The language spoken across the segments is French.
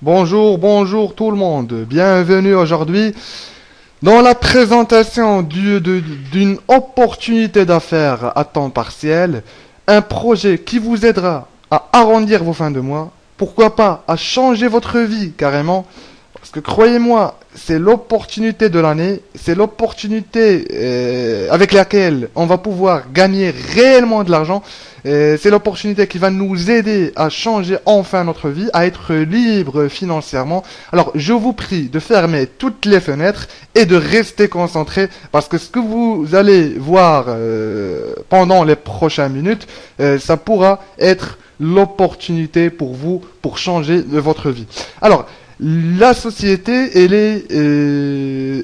Bonjour, bonjour tout le monde. Bienvenue aujourd'hui dans la présentation d'une opportunité d'affaires à temps partiel, un projet qui vous aidera à arrondir vos fins de mois, pourquoi pas à changer votre vie carrément, parce que croyez-moi, c'est l'opportunité de l'année, c'est l'opportunité avec laquelle on va pouvoir gagner réellement de l'argent. C'est l'opportunité qui va nous aider à changer enfin notre vie, à être libre financièrement. Alors, je vous prie de fermer toutes les fenêtres et de rester concentré parce que ce que vous allez voir pendant les prochaines minutes, ça pourra être l'opportunité pour vous pour changer votre vie. Alors, la société,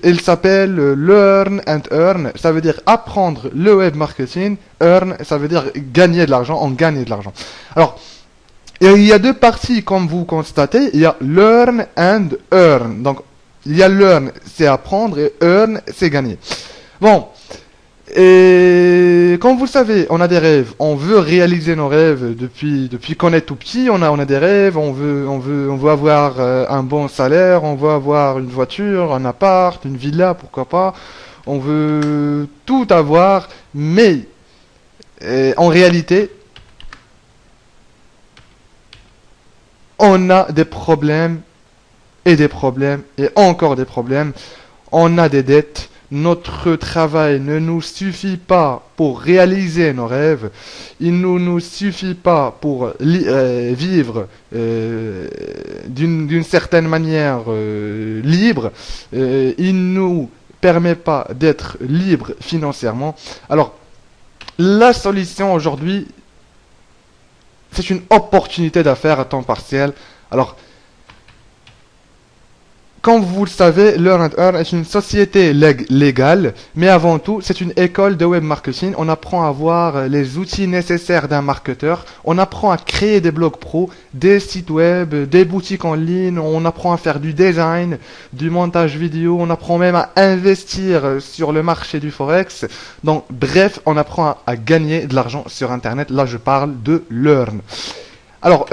elle s'appelle Learn and Earn. Ça veut dire apprendre le web marketing. Earn, ça veut dire gagner de l'argent, en gagner de l'argent. Alors, il y a deux parties, comme vous constatez. Il y a Learn and Earn. Donc, il y a Learn, c'est apprendre, et Earn, c'est gagner. Bon. Et comme vous le savez, on a des rêves. On veut réaliser nos rêves depuis qu'on est tout petit. On a des rêves. On veut avoir un bon salaire. On veut avoir une voiture, un appart, une villa, pourquoi pas. On veut tout avoir. Mais en réalité, on a des problèmes et des problèmes et encore des problèmes. On a des dettes. Notre travail ne nous suffit pas pour réaliser nos rêves. Il ne nous suffit pas pour vivre d'une certaine manière libre. Il ne nous permet pas d'être libre financièrement. Alors, la solution aujourd'hui, c'est une opportunité d'affaires à temps partiel. Alors, comme vous le savez, Learn and Earn est une société légale, mais avant tout, c'est une école de web marketing. On apprend à avoir les outils nécessaires d'un marketeur. On apprend à créer des blogs pro, des sites web, des boutiques en ligne. On apprend à faire du design, du montage vidéo. On apprend même à investir sur le marché du Forex. Donc, bref, on apprend à gagner de l'argent sur Internet. Là, je parle de Learn. Alors,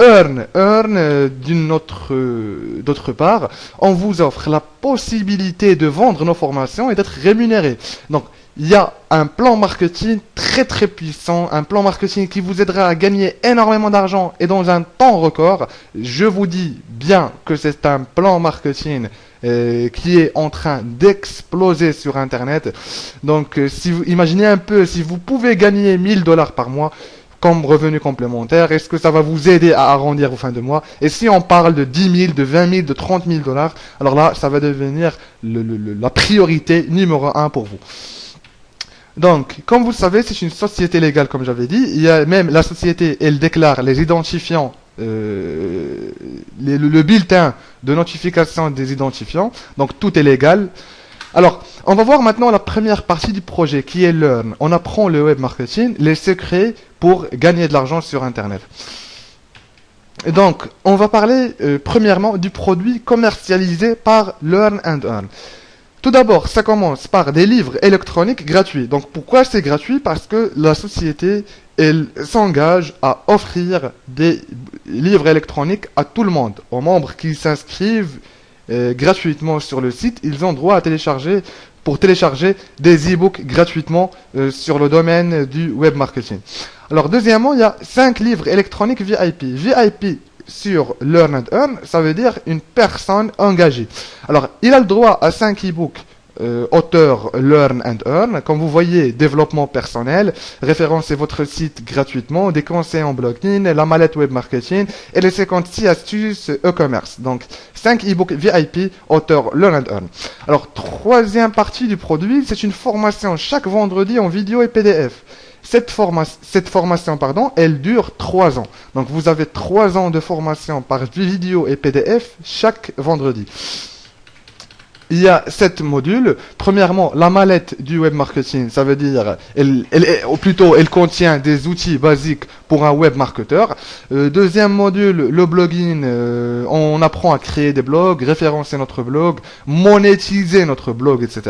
d'autre part, on vous offre la possibilité de vendre nos formations et d'être rémunéré. Donc, il y a un plan marketing très très puissant, un plan marketing qui vous aidera à gagner énormément d'argent et dans un temps record. Je vous dis bien que c'est un plan marketing qui est en train d'exploser sur Internet. Donc, si vous imaginez un peu, si vous pouvez gagner 1000 $ par mois, comme revenu complémentaire, est-ce que ça va vous aider à arrondir vos fins de mois? Et si on parle de 10 000, de 20 000, de 30 000 $, alors là, ça va devenir la priorité numéro 1 pour vous. Donc, comme vous le savez, c'est une société légale, comme j'avais dit. Il y a même la société, elle déclare les identifiants, le bulletin de notification des identifiants. Donc, tout est légal. Alors, on va voir maintenant la première partie du projet qui est Learn. On apprend le web marketing, les secrets pour gagner de l'argent sur Internet. Et donc, on va parler premièrement du produit commercialisé par Learn and Earn. Tout d'abord, ça commence par des livres électroniques gratuits. Donc, pourquoi c'est gratuit? Parce que la société, elle s'engage à offrir des livres électroniques à tout le monde, aux membres qui s'inscrivent gratuitement sur le site. Ils ont droit à télécharger des e-books gratuitement sur le domaine du web marketing. Alors deuxièmement, il y a 5 livres électroniques VIP. VIP sur Learn and Earn, ça veut dire une personne engagée. Alors il a le droit à 5 e-books auteur Learn and Earn. Comme vous voyez, développement personnel, référencez votre site gratuitement, des conseils en blogging, la mallette web marketing et les 56 astuces e-commerce. Donc 5 e-books VIP auteur Learn and Earn. Alors troisième partie du produit, c'est une formation chaque vendredi en vidéo et PDF. Cette formation, elle dure 3 ans. Donc vous avez 3 ans de formation par vidéo et PDF chaque vendredi. il y a 7 modules. Premièrement, la mallette du web marketing, ça veut dire, ou plutôt, elle contient des outils basiques pour un web marketeur. Deuxième module, le blogging, on apprend à créer des blogs, référencer notre blog, monétiser notre blog, etc.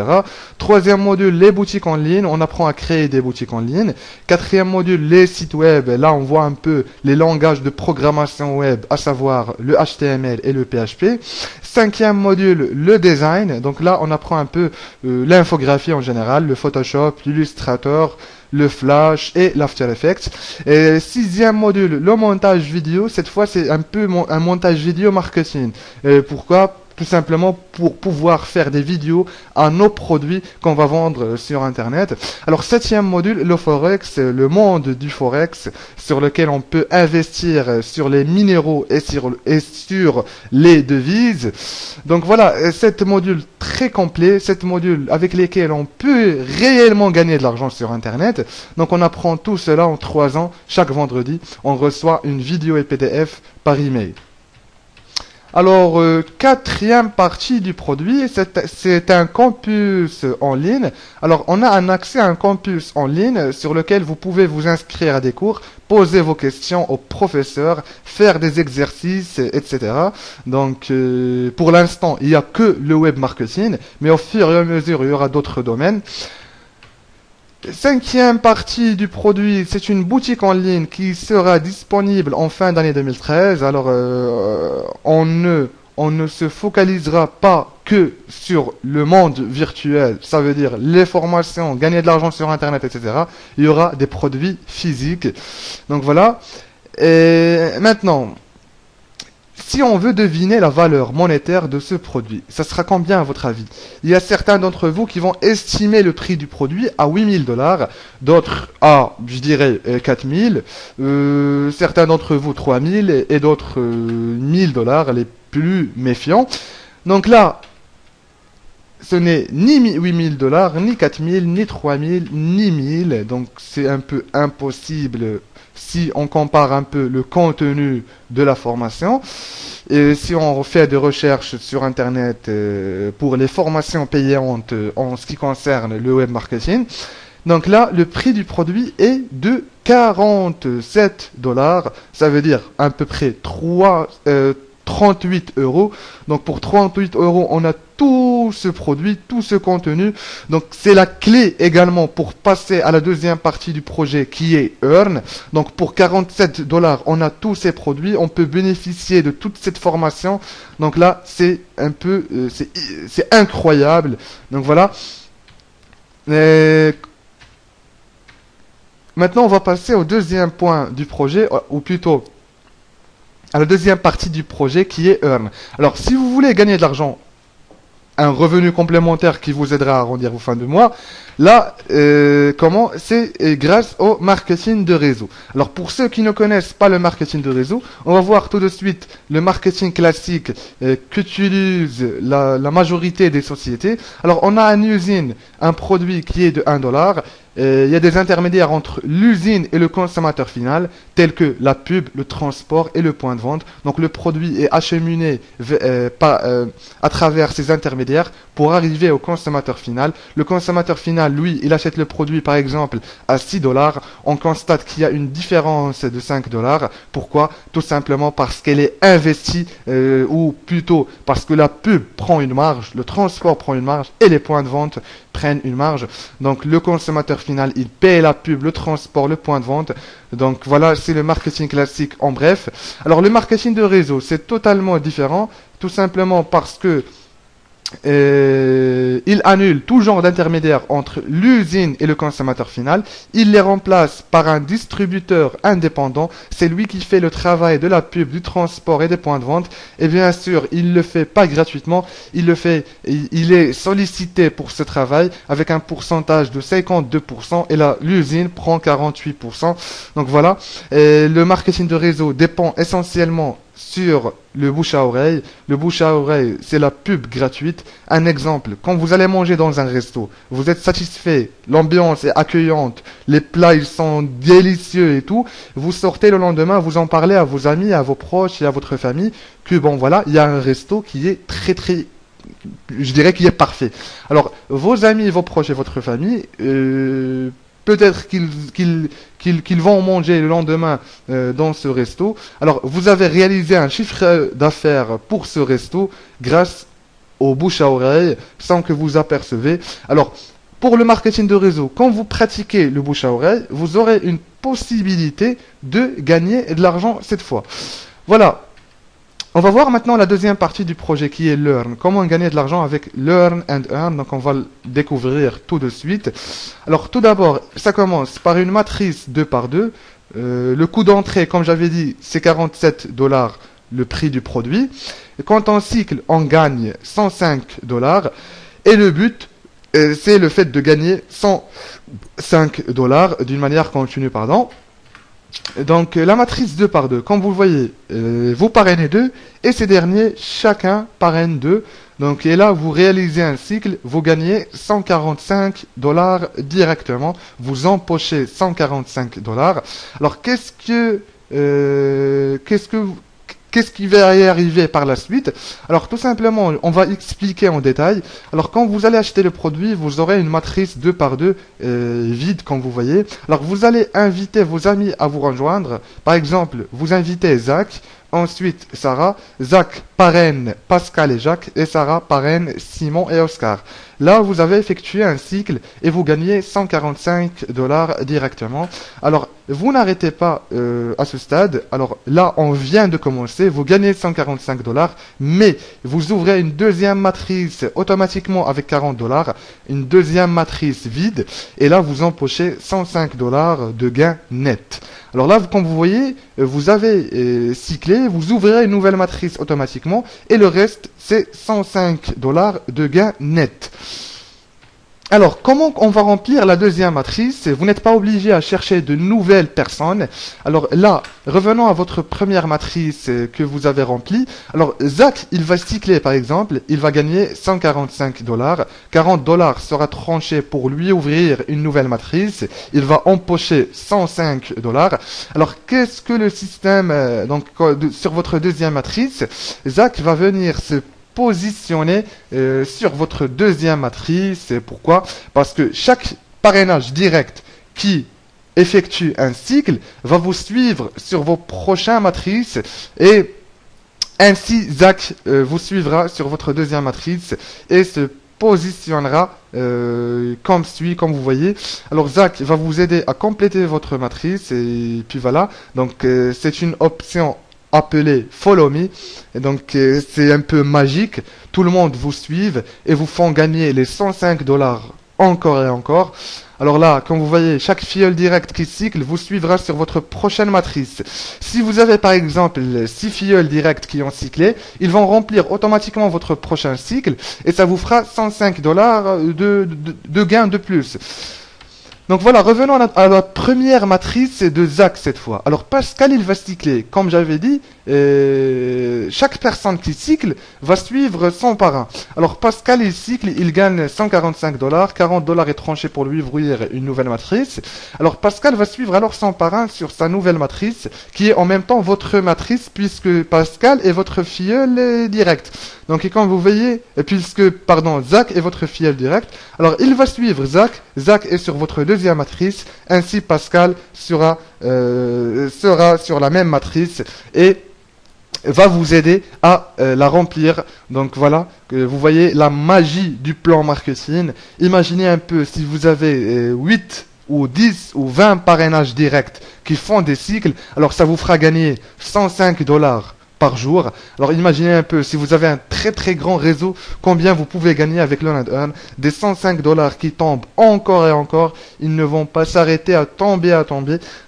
Troisième module, les boutiques en ligne, on apprend à créer des boutiques en ligne. Quatrième module, les sites web, là on voit un peu les langages de programmation web, à savoir le HTML et le PHP. Cinquième module, le design. Donc là, on apprend un peu l'infographie en général, le Photoshop, l'Illustrator, le Flash et l'After Effects. Et sixième module, le montage vidéo. Cette fois, c'est un peu un montage vidéo marketing. Pourquoi ? Tout simplement pour pouvoir faire des vidéos à nos produits qu'on va vendre sur Internet. Alors, septième module, le Forex, le monde du Forex, sur lequel on peut investir sur les minéraux et sur les devises. Donc voilà, 7 modules très complets, 7 modules avec lesquels on peut réellement gagner de l'argent sur Internet. Donc on apprend tout cela en 3 ans. Chaque vendredi, on reçoit une vidéo et PDF par email. Alors, quatrième partie du produit, c'est un campus en ligne. Alors, on a un accès à un campus en ligne sur lequel vous pouvez vous inscrire à des cours, poser vos questions aux professeurs, faire des exercices, etc. Donc, pour l'instant, il n'y a que le web marketing, mais au fur et à mesure, il y aura d'autres domaines. Cinquième partie du produit, c'est une boutique en ligne qui sera disponible en fin d'année 2013. Alors, on ne se focalisera pas que sur le monde virtuel, ça veut dire les formations, gagner de l'argent sur Internet, etc. Il y aura des produits physiques. Donc voilà. Et maintenant, si on veut deviner la valeur monétaire de ce produit, ça sera combien à votre avis? Il y a certains d'entre vous qui vont estimer le prix du produit à 8000 $, d'autres à, je dirais, 4000, certains d'entre vous 3000 et d'autres 1000 $, les plus méfiants. Donc là, ce n'est ni 8000 $, ni 4000, ni 3000, ni 1000. Donc c'est un peu impossible si on compare un peu le contenu de la formation. Et si on fait des recherches sur Internet pour les formations payantes en ce qui concerne le web marketing. Donc là, le prix du produit est de 47 $. Ça veut dire à peu près 38 €. Donc pour 38 €, on a tout ce produit, tout ce contenu. Donc c'est la clé également pour passer à la deuxième partie du projet qui est Earn. Donc pour 47 $, on a tous ces produits, on peut bénéficier de toute cette formation. Donc là, c'est un peu, c'est incroyable. Donc voilà. Maintenant, on va passer au deuxième point du projet, ou plutôt à la deuxième partie du projet qui est Earn. Alors, si vous voulez gagner de l'argent, un revenu complémentaire qui vous aidera à arrondir vos fins de mois, là, comment? C'est grâce au marketing de réseau. Alors, pour ceux qui ne connaissent pas le marketing de réseau, on va voir tout de suite le marketing classique qu'utilise la majorité des sociétés. Alors, on a une usine, un produit qui est de 1 $. Il y a des intermédiaires entre l'usine et le consommateur final, tels que la pub, le transport et le point de vente. Donc le produit est acheminé à travers ces intermédiaires pour arriver au consommateur final. Le consommateur final, lui, il achète le produit par exemple à 6 $. On constate qu'il y a une différence de 5 $. Pourquoi? Tout simplement parce qu'elle est investie, ou plutôt parce que la pub prend une marge, le transport prend une marge et les points de vente prennent une marge. Donc le consommateur final, il paye la pub, le transport, le point de vente. Donc voilà, c'est le marketing classique en bref. Alors le marketing de réseau, c'est totalement différent, tout simplement parce que il annule tout genre d'intermédiaire entre l'usine et le consommateur final. Il les remplace par un distributeur indépendant. C'est lui qui fait le travail de la pub, du transport et des points de vente. Et bien sûr, il ne le fait pas gratuitement. Il est sollicité pour ce travail avec un pourcentage de 52%. Et là, l'usine prend 48%. Donc voilà. Le marketing de réseau dépend essentiellement sur le bouche à oreille. Le bouche à oreille, c'est la pub gratuite. Un exemple, quand vous allez manger dans un resto, vous êtes satisfait, l'ambiance est accueillante, les plats ils sont délicieux et tout, vous sortez le lendemain, vous en parlez à vos amis, à vos proches et à votre famille, que bon voilà, il y a un resto qui est je dirais, qui est parfait. Alors, vos amis, vos proches et votre famille, peut-être qu'ils vont manger le lendemain dans ce resto. Alors, vous avez réalisé un chiffre d'affaires pour ce resto grâce au bouche à oreille, sans que vous apercevez. Alors, pour le marketing de réseau, quand vous pratiquez le bouche à oreille, vous aurez une possibilité de gagner de l'argent cette fois. Voilà. On va voir maintenant la deuxième partie du projet qui est Learn. Comment gagner de l'argent avec Learn and Earn. Donc on va le découvrir tout de suite. Alors tout d'abord, ça commence par une matrice 2 par 2. Le coût d'entrée, comme j'avais dit, c'est 47 dollars le prix du produit. Et quand on cycle, on gagne 105 dollars. Et le but, c'est le fait de gagner 105 dollars d'une manière continue, pardon. Donc la matrice 2 par 2, comme vous le voyez, vous parrainez 2 et ces derniers, chacun parraine 2. Donc et là, vous réalisez un cycle, vous gagnez 145 dollars directement, vous empochez 145 dollars. Alors qu'est-ce qui va y arriver par la suite? Alors tout simplement, on va expliquer en détail. Alors quand vous allez acheter le produit, vous aurez une matrice 2 par 2 vide, comme vous voyez. Alors vous allez inviter vos amis à vous rejoindre. Par exemple, vous invitez Zach, ensuite Sarah. Zach parraine Pascal et Jacques et Sarah parraine Simon et Oscar. Là, vous avez effectué un cycle et vous gagnez 145 dollars directement. Alors, vous n'arrêtez pas à ce stade. Alors là, on vient de commencer. Vous gagnez 145 dollars, mais vous ouvrez une deuxième matrice automatiquement avec 40 dollars, une deuxième matrice vide, et là, vous empochez 105 dollars de gain net. Alors là, comme vous voyez, vous avez cyclé, vous ouvrez une nouvelle matrice automatiquement, et le reste, c'est 105 dollars de gain net. Alors, comment on va remplir la deuxième matrice? Vous n'êtes pas obligé à chercher de nouvelles personnes. Alors là, revenons à votre première matrice que vous avez remplie. Alors, Zach, il va cycler par exemple, il va gagner 145 dollars. 40 dollars sera tranché pour lui ouvrir une nouvelle matrice. Il va empocher 105 dollars. Alors, qu'est-ce que le système, sur votre deuxième matrice, Zach va venir se positionner sur votre deuxième matrice. Pourquoi? Parce que chaque parrainage direct qui effectue un cycle va vous suivre sur vos prochaines matrices et ainsi Zach vous suivra sur votre deuxième matrice et se positionnera comme suit, comme vous voyez. Alors Zach va vous aider à compléter votre matrice et puis voilà. Donc c'est une option appelé Follow Me. Et donc, c'est un peu magique. Tout le monde vous suive et vous font gagner les 105 dollars encore et encore. Alors là, comme vous voyez, chaque filleul direct qui cycle vous suivra sur votre prochaine matrice. Si vous avez par exemple 6 filleuls directs qui ont cyclé, ils vont remplir automatiquement votre prochain cycle et ça vous fera 105 dollars de gain de plus. Donc voilà, revenons à la première matrice de Zach cette fois. Alors Pascal, il va cycler. Comme j'avais dit, chaque personne qui cycle va suivre son parrain. Alors Pascal, il cycle, il gagne 145 dollars. 40 dollars est tranché pour lui ouvrir une nouvelle matrice. Alors Pascal va suivre alors son parrain sur sa nouvelle matrice, qui est en même temps votre matrice, puisque Pascal est votre filleul direct. Donc et comme vous voyez, Zach est votre filleul direct. Alors il va suivre Zach. Zach est sur votre deuxième matrice. Ainsi Pascal sera sur la même matrice et va vous aider à la remplir. Donc voilà, vous voyez la magie du plan marketing. Imaginez un peu si vous avez 8 ou 10 ou 20 parrainages directs qui font des cycles, alors ça vous fera gagner 105 dollars par jour. Alors imaginez un peu, si vous avez un très très grand réseau, combien vous pouvez gagner avec Learn and Earn. Des 105 dollars qui tombent encore et encore, ils ne vont pas s'arrêter à tomber.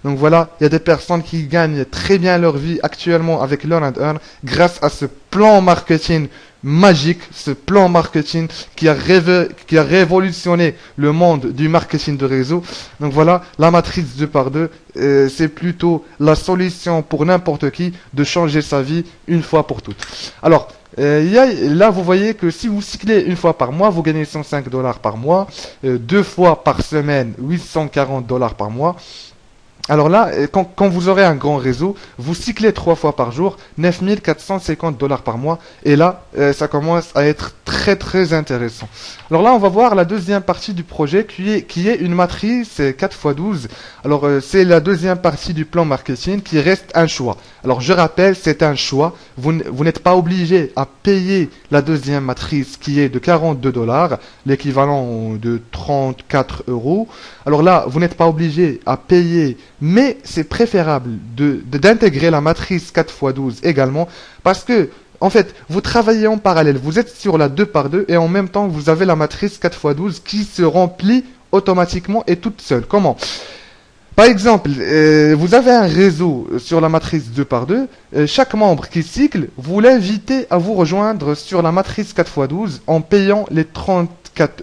Donc voilà, il y a des personnes qui gagnent très bien leur vie actuellement avec Learn and Earn grâce à ce plan marketing magique, ce plan marketing qui a révolutionné le monde du marketing de réseau. Donc voilà, la matrice 2 par 2, c'est plutôt la solution pour n'importe qui de changer sa vie une fois pour toutes. Alors, là, vous voyez que si vous cyclez une fois par mois, vous gagnez 105 dollars par mois, 2 fois par semaine, 840 dollars par mois. Alors là, quand vous aurez un grand réseau, vous cyclez 3 fois par jour, 9450 dollars par mois. Et là, ça commence à être très très très intéressant. Alors là, on va voir la deuxième partie du projet qui est une matrice 4x12. Alors c'est la deuxième partie du plan marketing qui reste un choix. Alors je rappelle, c'est un choix. Vous n'êtes pas obligé à payer la deuxième matrice qui est de 42 $, l'équivalent de 34 euros. Alors là, vous n'êtes pas obligé à payer, mais c'est préférable d'intégrer la matrice 4x12 également parce que en fait, vous travaillez en parallèle, vous êtes sur la 2x2 et en même temps, vous avez la matrice 4x12 qui se remplit automatiquement et toute seule. Comment? Par exemple, vous avez un réseau sur la matrice 2x2, chaque membre qui cycle, vous l'invitez à vous rejoindre sur la matrice 4x12 en payant les 34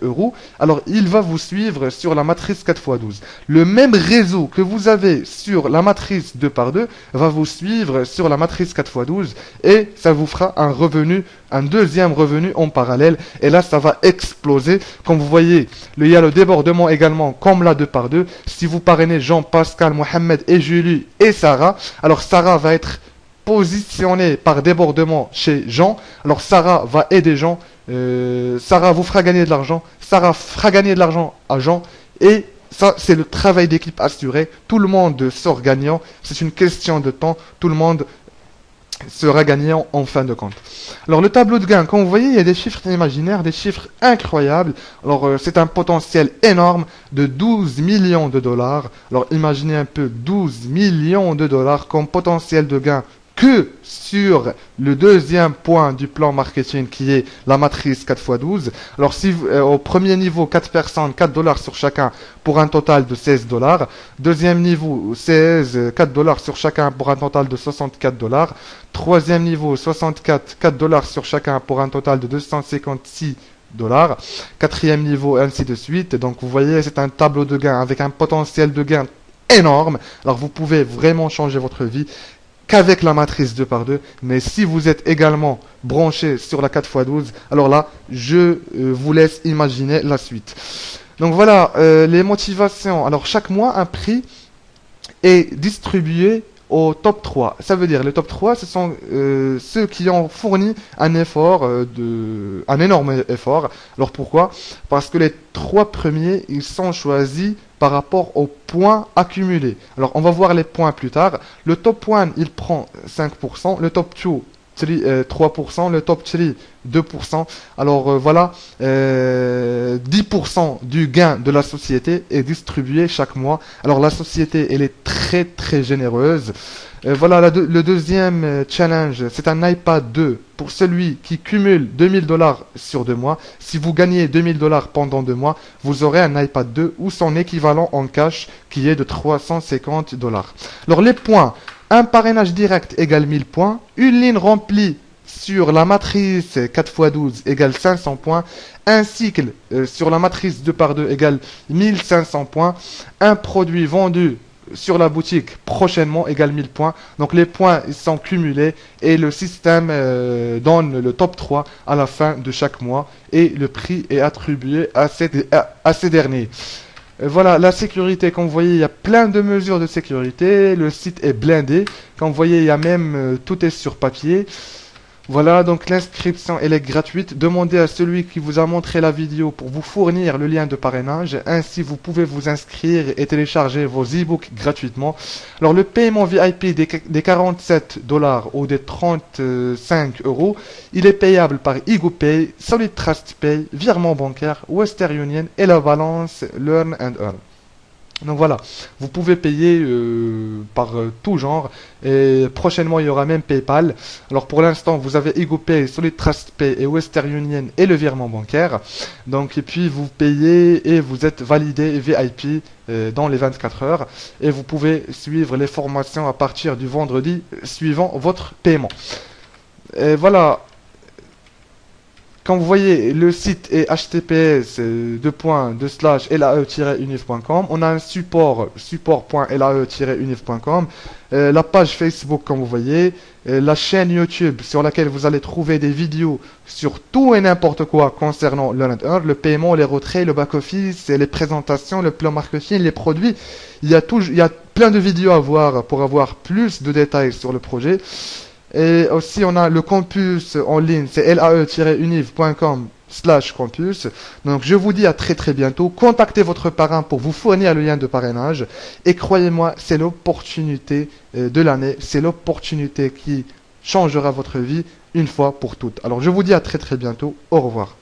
euros. Alors, il va vous suivre sur la matrice 4x12. Le même réseau que vous avez sur la matrice 2x2 va vous suivre sur la matrice 4x12 et ça vous fera un revenu, un deuxième revenu en parallèle. Et là, ça va exploser. Comme vous voyez, il y a le débordement également, comme la 2x2. Si vous parrainez Jean, Pascal, Mohamed et Julie et Sarah, alors Sarah va être positionnée par débordement chez Jean. Alors Sarah va aider Jean. Sarah vous fera gagner de l'argent. Sarah fera gagner de l'argent à Jean. Et ça, c'est le travail d'équipe assuré. Tout le monde sort gagnant. C'est une question de temps. Tout le monde sera gagnant en fin de compte. Alors le tableau de gain, comme vous voyez, il y a des chiffres imaginaires, des chiffres incroyables. Alors c'est un potentiel énorme de 12 millions de dollars. Alors imaginez un peu 12 millions de dollars comme potentiel de gain que sur le deuxième point du plan marketing qui est la matrice 4x12. Alors si au premier niveau 4 personnes, 4 $, sur chacun pour un total de 16 $. Deuxième niveau 16, 4 $ sur chacun pour un total de 64 $. Troisième niveau 64, 4 $ sur chacun pour un total de 256 $. Quatrième niveau, ainsi de suite. Donc vous voyez, c'est un tableau de gain avec un potentiel de gain énorme. Alors vous pouvez vraiment changer votre vie qu'avec la matrice 2x2, mais si vous êtes également branché sur la 4x12, alors là, je vous laisse imaginer la suite. Donc voilà, les motivations. Alors chaque mois, un prix est distribué au top 3. Ça veut dire, les top 3, ce sont ceux qui ont fourni un effort, un énorme effort. Alors pourquoi? Parce que les 3 premiers, ils sont choisis par rapport aux points accumulés. Alors, on va voir les points plus tard. Le top 1, il prend 5%. Le top 2, 3%. Le top 3, 2%. Alors, voilà, 10% du gain de la société est distribué chaque mois. Alors, la société, elle est très, très généreuse. Voilà, le deuxième challenge, c'est un iPad 2 pour celui qui cumule 2000 $ sur 2 mois. Si vous gagnez 2000 $ pendant 2 mois, vous aurez un iPad 2 ou son équivalent en cash qui est de 350 $. Alors les points, un parrainage direct égale 1000 points, une ligne remplie sur la matrice 4x12 égale 500 points, un cycle sur la matrice 2x2 égale 1500 points, un produit vendu sur la boutique prochainement égale 1000 points. Donc les points ils sont cumulés et le système donne le top 3 à la fin de chaque mois et le prix est attribué à ces derniers. Voilà, la sécurité, comme vous voyez, il y a plein de mesures de sécurité. Le site est blindé. Comme vous voyez, il y a même, tout est sur papier. Voilà, donc l'inscription, elle est gratuite. Demandez à celui qui vous a montré la vidéo pour vous fournir le lien de parrainage. Ainsi, vous pouvez vous inscrire et télécharger vos e-books gratuitement. Alors, le paiement VIP des 47 $ ou des 35 euros, il est payable par EagoPay, Solid Trust Pay, virement bancaire, Western Union et la balance Learn and Earn. Donc voilà, vous pouvez payer par tout genre et prochainement il y aura même PayPal. Alors pour l'instant vous avez EagoPay, Solid Trust Pay et Western Union et le virement bancaire. Donc et puis vous payez et vous êtes validé VIP dans les 24 heures et vous pouvez suivre les formations à partir du vendredi suivant votre paiement. Et voilà. Comme vous voyez, le site est https://lae-univ.com. On a un support.lae-univ.com. La page Facebook, comme vous voyez. La chaîne YouTube sur laquelle vous allez trouver des vidéos sur tout et n'importe quoi concernant Learn and Earn, le paiement, les retraits, le back-office, les présentations, le plan marketing, les produits. Il y a plein de vidéos à voir pour avoir plus de détails sur le projet. Et aussi, on a le campus en ligne, c'est lae-univ.com campus. Donc je vous dis à très très bientôt. Contactez votre parrain pour vous fournir le lien de parrainage. Et croyez-moi, c'est l'opportunité de l'année. C'est l'opportunité qui changera votre vie une fois pour toutes. Alors je vous dis à très très bientôt. Au revoir.